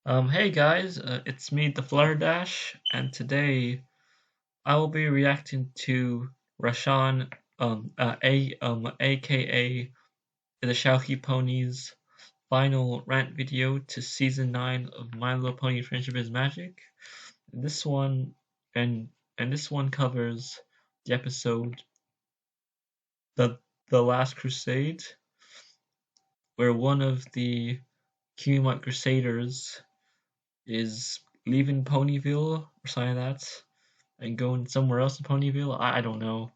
Hey guys, it's me, the Flutter Dash, and today I will be reacting to Rashawn, aka the Shaoki Pony's final rant video to season 9 of My Little Pony Friendship is Magic. This one and this one covers the episode the the Last Crusade, where one of the Kingdom Crusaders is leaving Ponyville or something like that and going somewhere else in Ponyville. I don't know.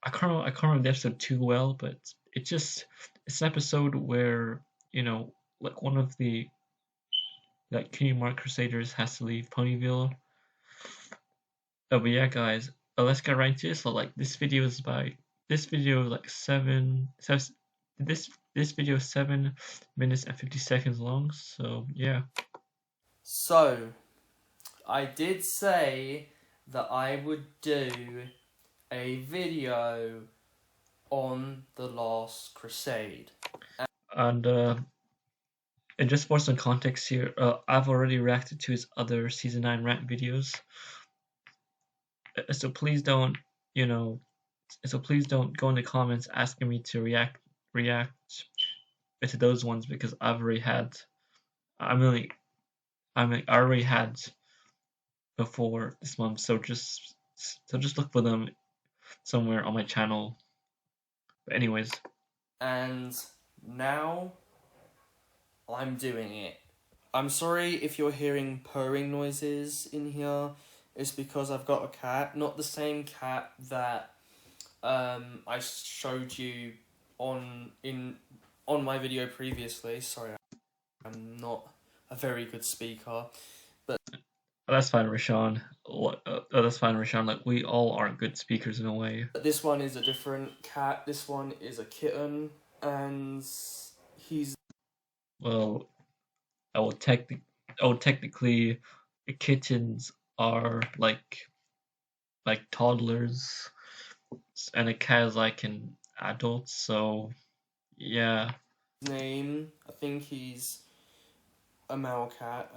I can't remember the episode too well, but it's an episode where like one of the like Kingdom Hearts Crusaders has to leave Ponyville. But yeah, guys, let's get right into it. So like this video is like this video is 7 minutes and 50 seconds long. So yeah. So, I did say that I would do a video on The Last Crusade. And just for some context here, I've already reacted to his other season 9 rant videos. So please don't, you know, so please don't go in the comments asking me to react to those ones because I'm really I already had before this month. So just look for them somewhere on my channel. But anyways, And now I'm doing it. I'm sorry if you're hearing purring noises in here. It's because I've got a cat, not the same cat that I showed you on my video previously. Sorry, I'm not a very good speaker. that's fine, Rashawn. That's fine, Rashawn. Like we all are good speakers in a way. But this one is a different cat. This one is a kitten, and he's Well, I will technically kittens are like toddlers and a cat is like an adult, so yeah. name. I think he's a male cat.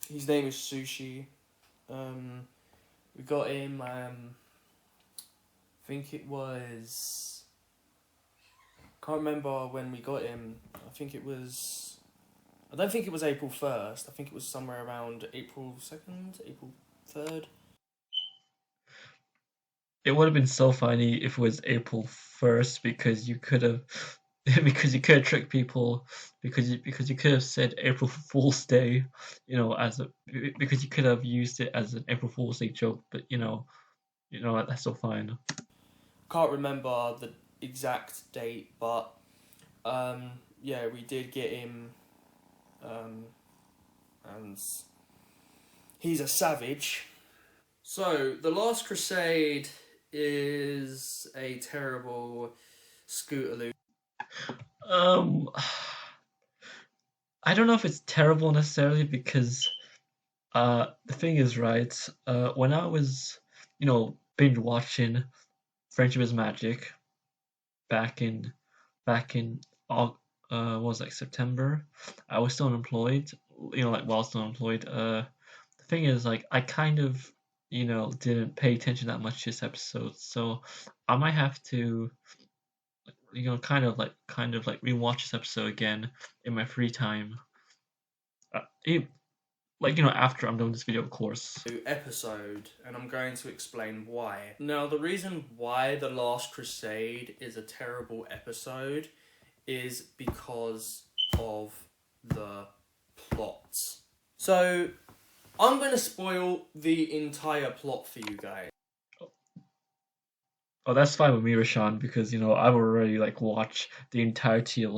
His name is Sushi. We got him. I think it was. Can't remember when we got him. I think it was. I don't think it was April 1st. I think it was somewhere around April 2nd, April 3rd. It would have been so funny if it was April 1st because you could have because you could have tricked people because you could have said April Fool's Day, as a because you could have used it as an April Fool's Day joke, but that's so fine. Can't remember the exact date, but yeah, we did get him, and he's a savage. So, The Last Crusade is a terrible Scootaloo. Um, I don't know if it's terrible necessarily because the thing is, right, when I was binge watching Friendship is Magic back in back in what was it, like September. I was still unemployed, like while still unemployed. The thing is, like, I kind of, didn't pay attention that much to this episode, so I might have to, kind of like rewatch this episode again in my free time. It, like, after I'm done with this video, of course. Episode, and I'm going to explain why. Now, the reason why The Last Crusade is a terrible episode is because of the plot. So, I'm going to spoil the entire plot for you guys. Oh, that's fine with me, Rashawn, because I've already like watched the entirety of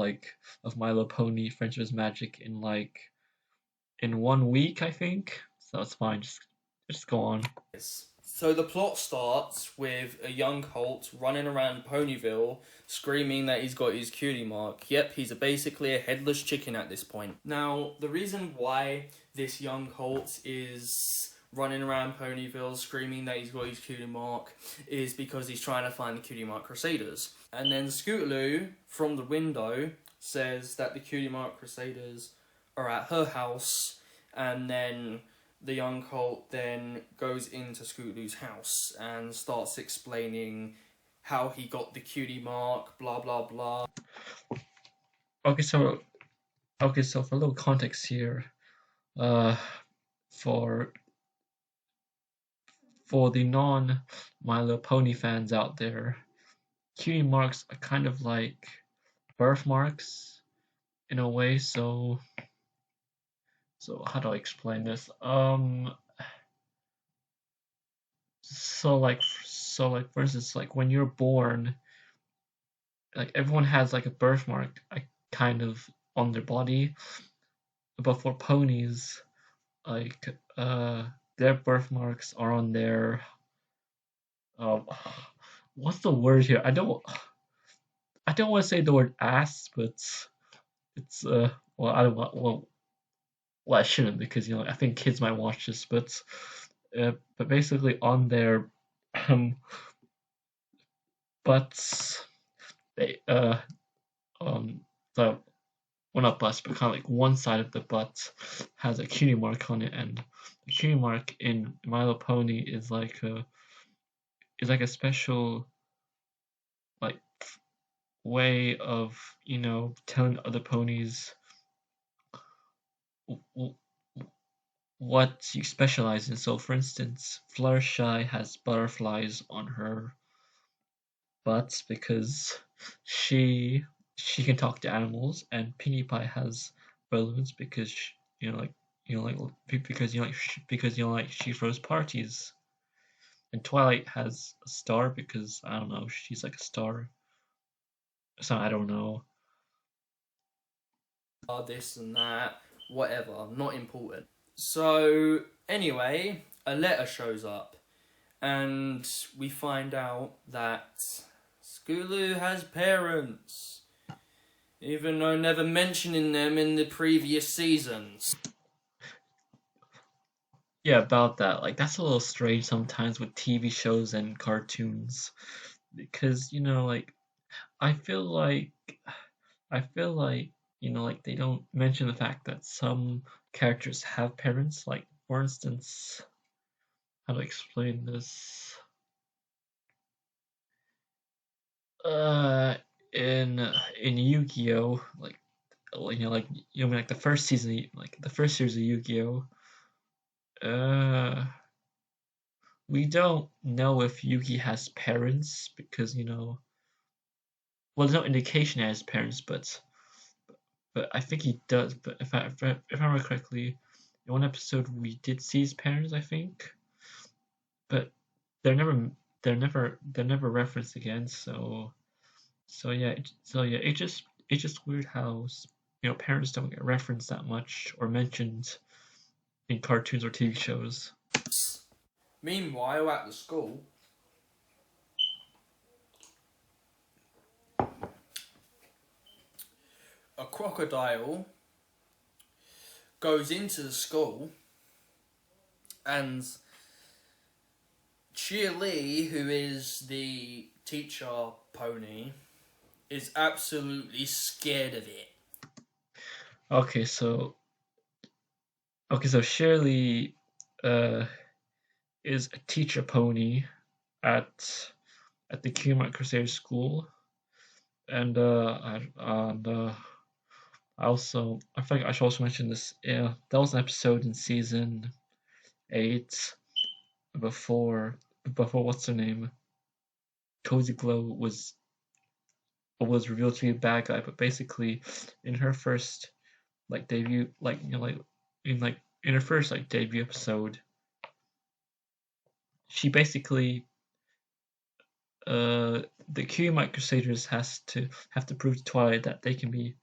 My Little Pony Friendship is Magic in 1 week, I think. So it's fine. Just go on. So the plot starts with a young Colt running around Ponyville screaming that he's got his cutie mark. Yep, he's basically a headless chicken at this point. Now, the reason why this young Colt is running around Ponyville screaming that he's got his cutie mark is because he's trying to find the cutie mark Crusaders. And then Scootaloo, from the window, says that the cutie mark Crusaders are at her house and then the young Colt then goes into Scootaloo's house and starts explaining how he got the cutie mark, blah blah blah. Okay, so for a little context here, uh, for the non My Little Pony fans out there, cutie marks are kind of like birthmarks in a way. So how do I explain this? So like for instance, like when you're born, like everyone has like a birthmark, like kind of on their body, but for ponies, like their birthmarks are on their um what's the word here? I don't want to say the word ass, but it's well I don't well I shouldn't because I think kids might watch this, but basically on their um butts, they um the well not butts but kind of like one side of the butt has a cutie mark on it, and the cutie mark in My Little Pony is like a special like way of telling other ponies w- what you specialize in. So, for instance, Fluttershy has butterflies on her butt because she she can talk to animals, and Pinkie Pie has balloons because like like because she throws parties, and Twilight has a star because I don't know, she's like a star. So I don't know. This and that, whatever, not important. So, anyway, a letter shows up, and we find out that Scootaloo has parents, even though never mentioning them in the previous seasons. Yeah, about that. Like that's a little strange sometimes with TV shows and cartoons because like I feel like I feel like like they don't mention the fact that some characters have parents. Like for instance, how to explain this? Uh, in Yu-Gi-Oh, like the first season, like the first series of Yu-Gi-Oh. We don't know if Yugi has parents because well, there's no indication he has parents, but I think he does. But if I remember correctly, in one episode we did see his parents, I think, but they're never they're never referenced again. So yeah, it's just weird how parents don't get referenced that much or mentioned in cartoons or TV shows. Meanwhile, at the school, a crocodile goes into the school, and Chia Lee, who is the teacher pony, is absolutely scared of it. Okay, so Shirley uh is a teacher pony at the Kmart Crusader School, and I think I should also mention this. Yeah, that was an episode in season 8 before what's her name, Cozy Glow was revealed to be a bad guy, but basically in her first debut, in her first debut episode, she basically the Kmart Crusaders have to prove to Twilight that they can be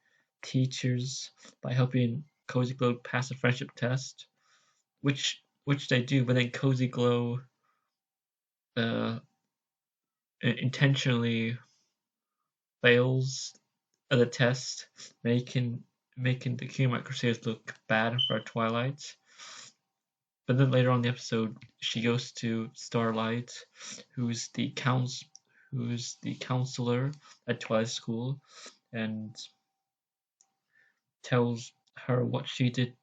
teachers by helping Cozy Glow pass a friendship test, which they do, but then Cozy Glow uh, intentionally fails the test, making the Kmart Crusaders look bad for Twilight. But then later on in the episode, she goes to Starlight, who's the counselor at Twilight School, and tells her what she did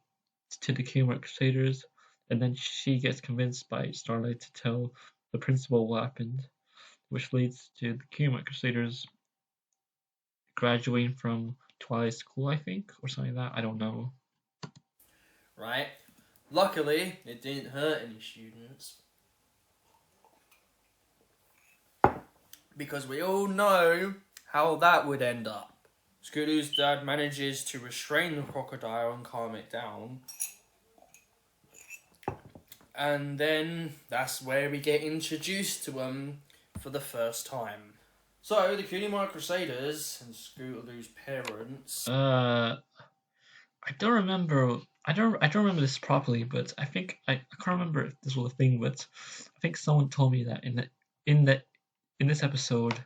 to the Kmart Crusaders, and then she gets convinced by Starlight to tell the principal what happened, which leads to the Kmart Crusaders graduating from Twilight School, I think, or something like that. I don't know. Right? Luckily, it didn't hurt any students. Because we all know how that would end up. Scootaloo's dad manages to restrain the crocodile and calm it down. And then that's where we get introduced to them for the first time. So, the Cutie Mark Crusaders and Scootaloo's parents. I don't remember. I don't remember this properly, but I think I can't remember if this was a thing. But I think someone told me that in the in this episode,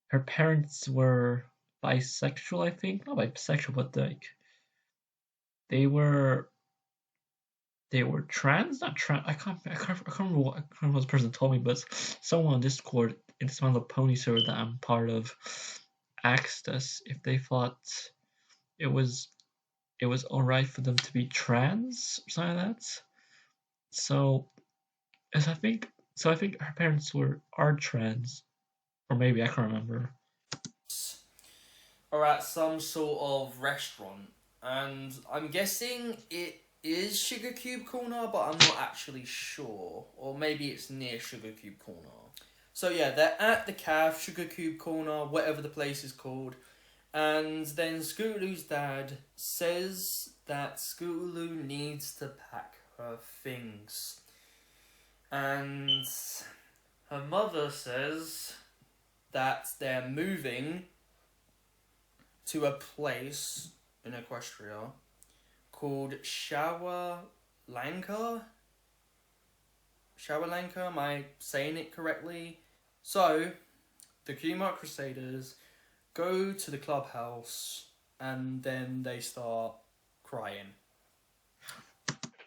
her parents were bisexual. I think not bisexual, but like they were they were trans, not trans. I can't remember what this person told me, but someone on Discord in this one of the pony server that I'm part of asked us if they thought it was it was alright for them to be trans or something like that. So as I think her parents are trans, or maybe I can't remember. Are at some sort of restaurant, and I'm guessing it is Sugar Cube Corner, but I'm not actually sure. Or maybe it's near Sugar Cube Corner. So yeah, they're at the cafe, Sugar Cube Corner, whatever the place is called, and then Scootaloo's dad says that Scootaloo needs to pack her things. And her mother says that they're moving to a place in Equestria called Shower Lanka. Am I saying it correctly? So, the Kumar Crusaders go to the clubhouse and then they start crying.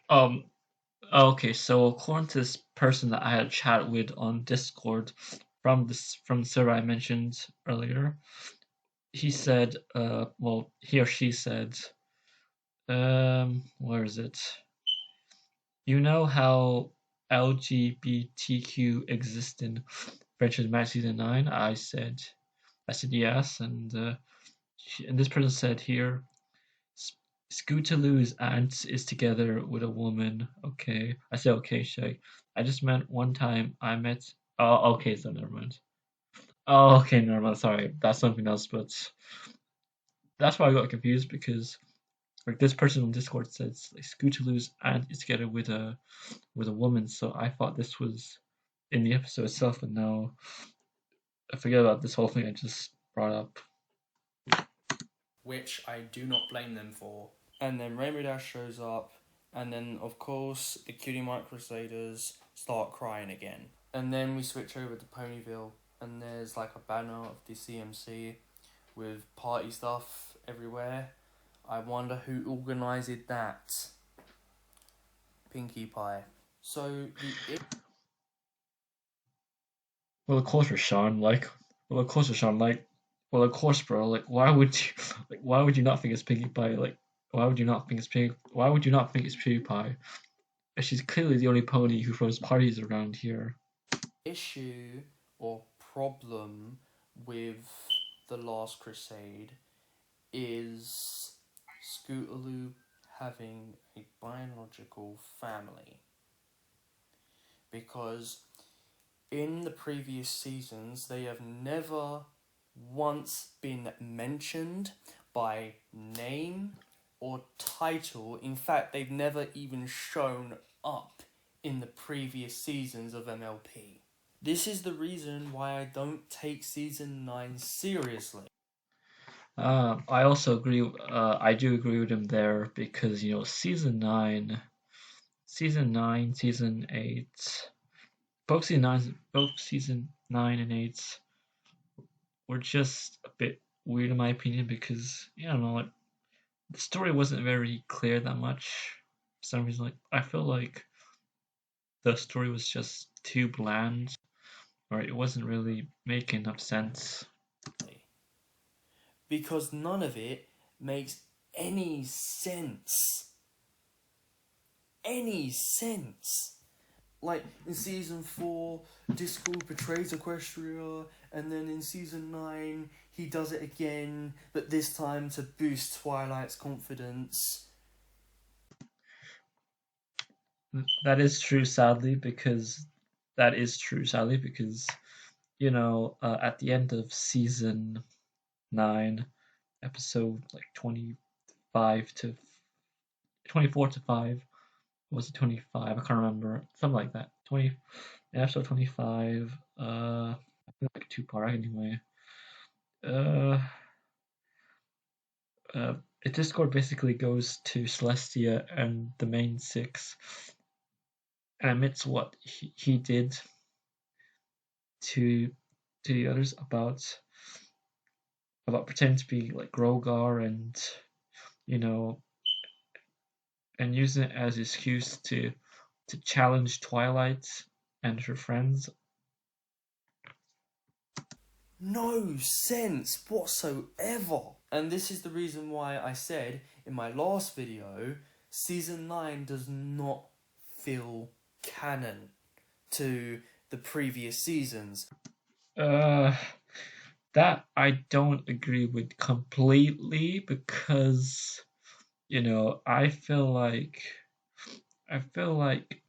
Um. Okay, so according to this person that I had a chat with on Discord from the server I mentioned earlier, he said, well, he or she said, where is it? You know how LGBTQ exists in Friendship Match Season 9? I said yes, and this person said here, Scootaloo's aunt is together with a woman. Okay. I said, okay, Shay. I just meant one time I met. Oh, okay, so never mind. Oh, okay, never mind. Sorry, that's something else, but that's why I got confused because like this person on Discord says like Scootaloo's aunt is together with a woman, so I thought this was in the episode itself, and now I forget about this whole thing I just brought up. Which I do not blame them for. And then Rainbow Dash shows up, and then of course the Cutie Mark Crusaders start crying again. And then we switch over to Ponyville, and there's like a banner of the CMC with party stuff everywhere. I wonder who organised that. Pinkie Pie. So the Well, of course, Rashawn. Well, of course, Rashawn. Well, of course, bro. Like, why would you? Like, why would you not think it's Pinkie Pie? Like, why would you not think it's Pink? Why would you not think it's PewDiePie? And she's clearly the only pony who throws parties around here. issue or problem with The Last Crusade is Scootaloo having a biological family. Because in the previous seasons, they have never once been mentioned by name or title. In fact, they've never even shown up in the previous seasons of MLP. This is the reason why I don't take Season 9 seriously. I also agree. I do agree with him there because season 9, season 8, both season 9 and 8 were just a bit weird in my opinion because I don't know, like the story wasn't very clear that much. For some reason, like I feel like the story was just too bland, or it wasn't really making enough sense. Because none of it makes any sense. any sense. Like in season 4, Discord betrays Equestria, and then in season 9, he does it again, but this time to boost Twilight's confidence. That is true, sadly, because at the end of season 9, episode like 25 to 24 to 5, was it 25? I can't remember, something like that. Episode 25, I feel like two-part anyway. Uh, uh, Discord basically goes to Celestia and the main six and admits what he did to the others about pretending to be like Grogar and you know and using it as an excuse to challenge Twilight and her friends. No sense whatsoever. And this is the reason why I said in my last video, season 9 does not feel canon to the previous seasons. Uh, that I don't agree with completely because I feel like I feel like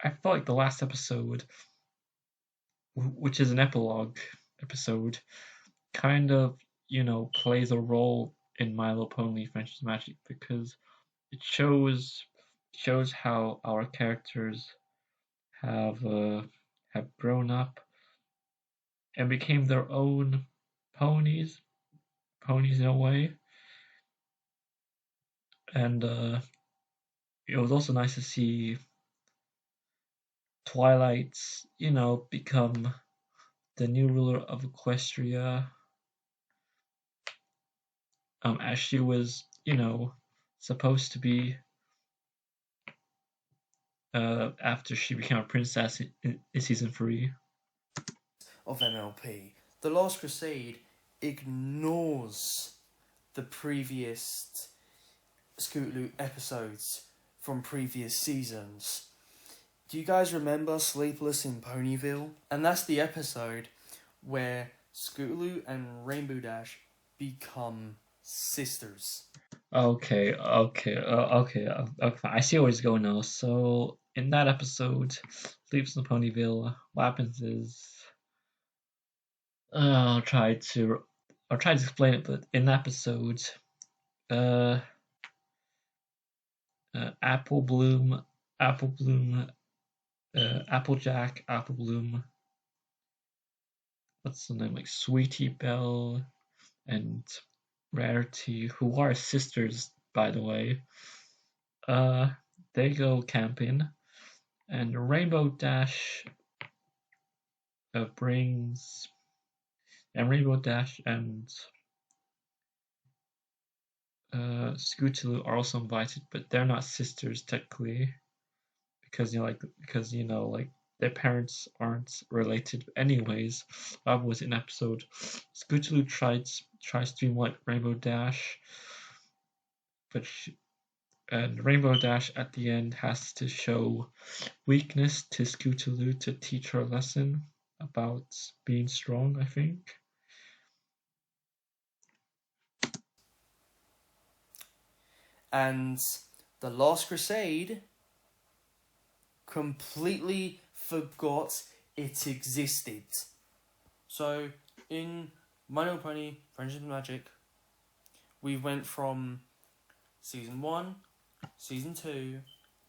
I felt like the last episode, which is an epilogue episode, kind of plays a role in My Little Pony: Friendship's Magic because it shows how our characters have uh, have grown up and became their own ponies, in a way. And it was also nice to see Twilight, become the new ruler of Equestria. As she was, supposed to be after she became a princess in season 3. Of MLP. The Last Crusade ignores the previous Scootaloo episodes from previous seasons. Do you guys remember Sleepless in Ponyville? And that's the episode where Scootaloo and Rainbow Dash become sisters. Okay. I see where it's going now. So in that episode, Sleeps in Ponyville, what happens is, I'll try to explain it. But in the episode, uh, Apple Bloom, Apple Bloom, Applejack, Apple Bloom, what's the name, like Sweetie Belle and Rarity, who are sisters, by the way. Uh, they go camping, and Rainbow Dash brings, and Rainbow Dash and Scootaloo are also invited, but they're not sisters technically because like their parents aren't related. Anyways, that was an episode. Scootaloo tries to invite Rainbow Dash, but and Rainbow Dash at the end has to show weakness to Scootaloo to teach her a lesson about being strong, I think. And The Last Crusade completely forgot it existed. So, in My Little Pony, Friendship and Magic, we went from Season 1, Season 2,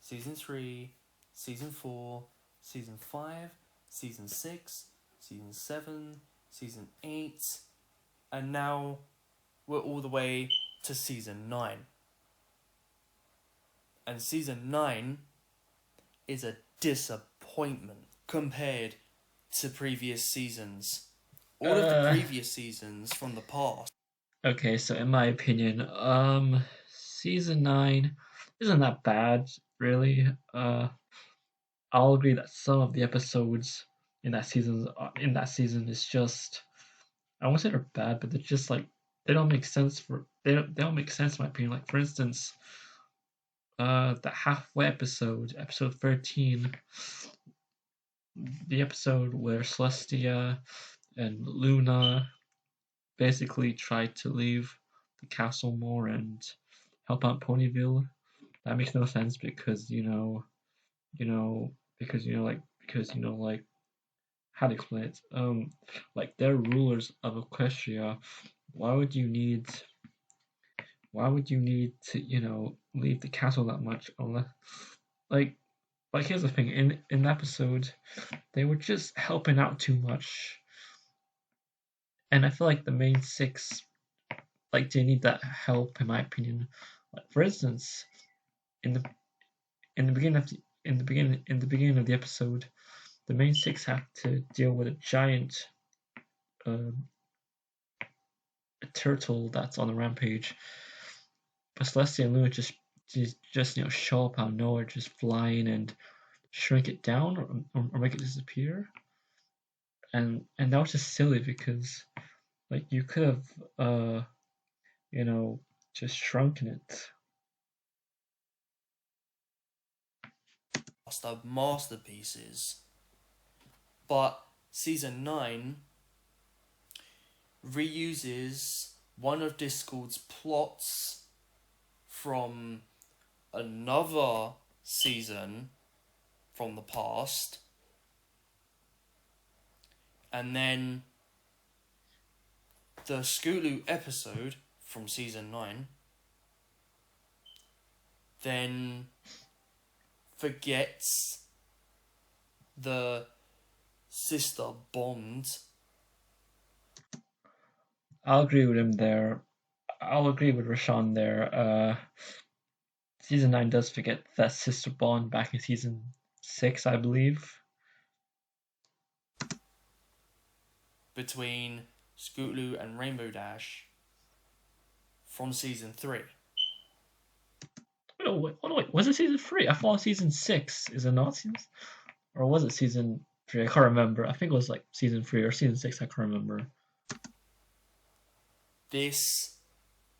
Season 3, Season 4, Season 5, Season 6, Season 7, Season 8, and now we're all the way to Season 9. And Season 9 is a disappointment compared to previous seasons. All of the previous seasons from the past. Okay, so in my opinion, season 9 isn't that bad, really. I'll agree that some of the episodes in that season is just, I won't say they're bad, but they're just like they don't make sense in my opinion. Like for instance, the halfway episode, episode 13, the episode where Celestia and Luna basically tried to leave the castle more and help out Ponyville. That makes no sense because you know, because like how to explain it? Like they're rulers of Equestria. Why would you need? Why would you need to leave the castle that much? Unless like here's the thing. In the episode, they were just helping out too much, and I feel like the main six they need that help in my opinion. Like for instance, in the in the beginning of the in the beginning of the episode, the main six have to deal with a giant um, a turtle that's on the rampage. But Celestia and Luna just show up out of nowhere, just flying and shrink it down or make it disappear. And that was just silly because like you could have you know just shrunken it. Masterpieces. But season 9 reuses one of Discord's plots from another season from the past, and then the Scootaloo episode from season 9 then forgets the sister bond. I'll agree with him there. I'll agree with Rashawn there. Season 9 does forget that sister bond back in season 6, I believe. Between Scootaloo and Rainbow Dash from season 3. Wait, was it season 3? I thought season 6. Is it not season? Or was it season 3? I can't remember. I think it was like season 3 or season 6. I can't remember. This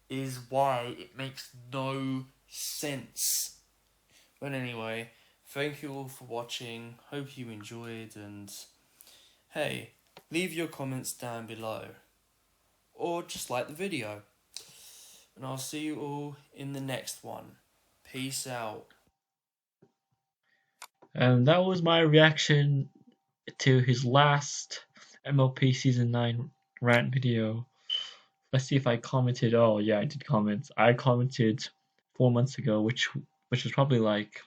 is why it makes no sense. But anyway, thank you all for watching. Hope you enjoyed, and hey, leave your comments down below. Or just like the video. And I'll see you all in the next one. Peace out. And that was my reaction to his last MLP Season 9 rant video. Let's see if I commented. Oh, yeah, I did comment. I commented 4 months ago, which was probably like,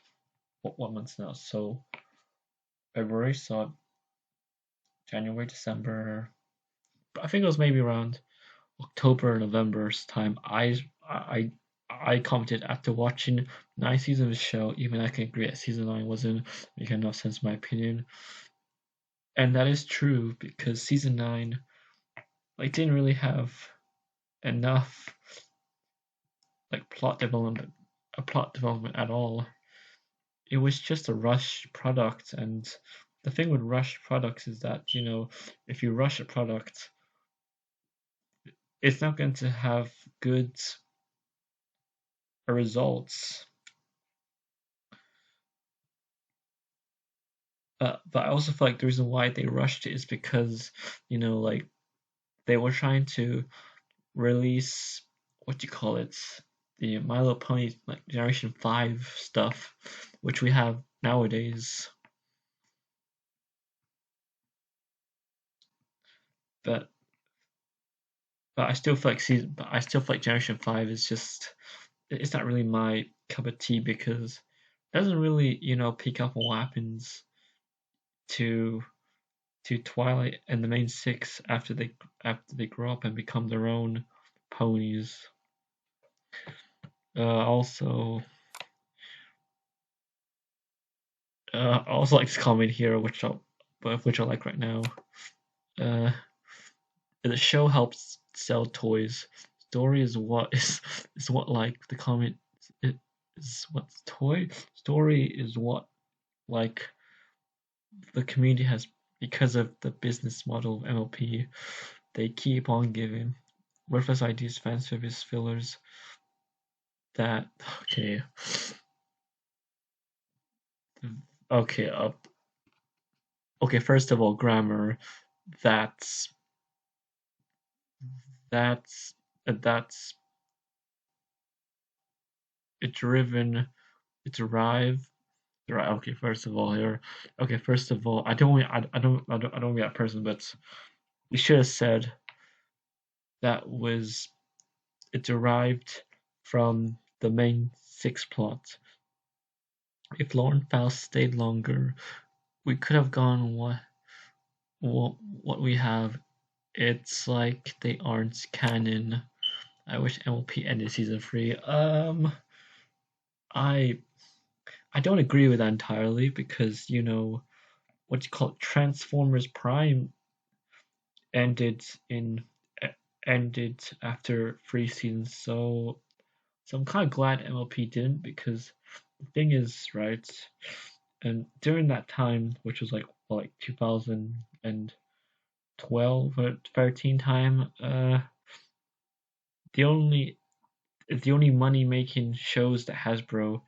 what months now? So, February, so January, December. I think it was maybe around October, November's time. I commented after watching 9 seasons of the show, even I can agree that season 9 wasn't making enough sense in my opinion. And that is true because season 9 didn't really have enough plot development at all. It was just a rush product, and the thing with rush products is that, if you rush a product, it's not going to have good results. But I also feel like the reason why they rushed it is because, they were trying to release what do you call it, the My Little Pony Generation 5 stuff, which we have nowadays. But I still feel like Generation 5 is just it's not really my cup of tea because it doesn't really pick up on what happens to Twilight and the main six after they grow up and become their own ponies. Also, I also like this comment here, which I like right now. Uh, the show helps sell toys. Story is what is what like the comment is what toy story is what like the community has because of the business model of MLP. They keep on giving worthless ideas, fan service fillers. That okay. Okay, okay. First of all, grammar. That's that's that's it driven. It's arrived. Right. Okay. First of all, here. Okay. First of all, I don't be that person, but you should have said that was it derived from the main six plot. If Lauren Faust stayed longer, we could have gone what we have. It's like they aren't canon. I wish MLP ended season 3. I I don't agree with that entirely because what you call it, Transformers Prime ended in ended after 3 seasons. So I'm kind of glad MLP didn't because the thing is, right, and during that time, which was like 2012 or 13 time, the only the only money making shows that Hasbro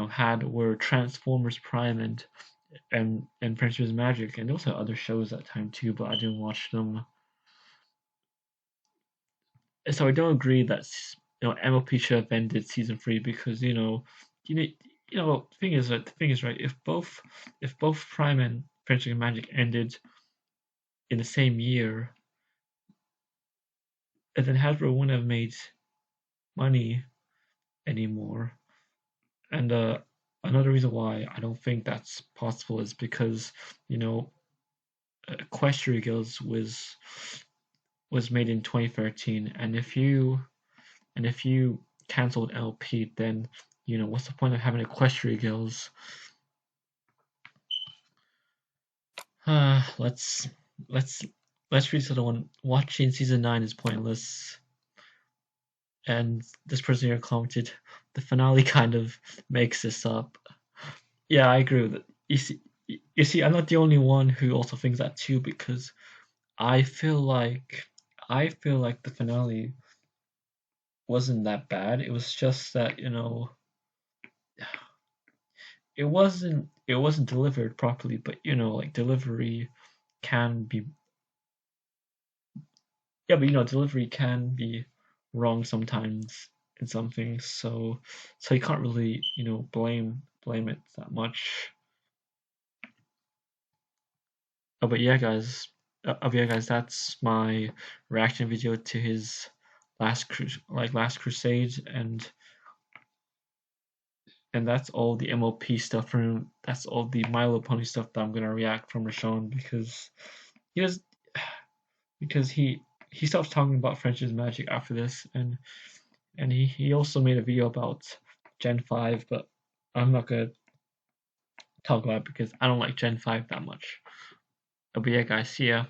had were Transformers Prime and Friendship's Magic, and also other shows that time too, but I didn't watch them. So I don't agree that MLP should have ended season 3 because you know the thing is, right, if both Prime and Friendship and Magic ended in the same year, and then Hasbro wouldn't have made money anymore. And another reason why I don't think that's possible is because you know Equestria Girls was made in 2013, and if you canceled LP, then what's the point of having Equestria Girls? Let's let's let's read the other one. Watching season 9 is pointless. And this person here commented, the finale kind of makes this up. Yeah, I agree with it. You see, I'm not the only one who also thinks that too because I feel like I feel like the finale wasn't that bad. It was just that it wasn't delivered properly. But like delivery can be yeah, but delivery can be wrong sometimes in some things. So you can't really blame it that much. But yeah, guys. Yeah, guys. That's my reaction video to his last Crusade, and that's all the MLP stuff from him. That's all the Milo Pony stuff that I'm gonna react from Rashawn he does because he stops talking about French's magic after this, and he also made a video about Gen 5, but I'm not gonna talk about it because I don't like Gen 5 that much. But yeah, guys, see ya.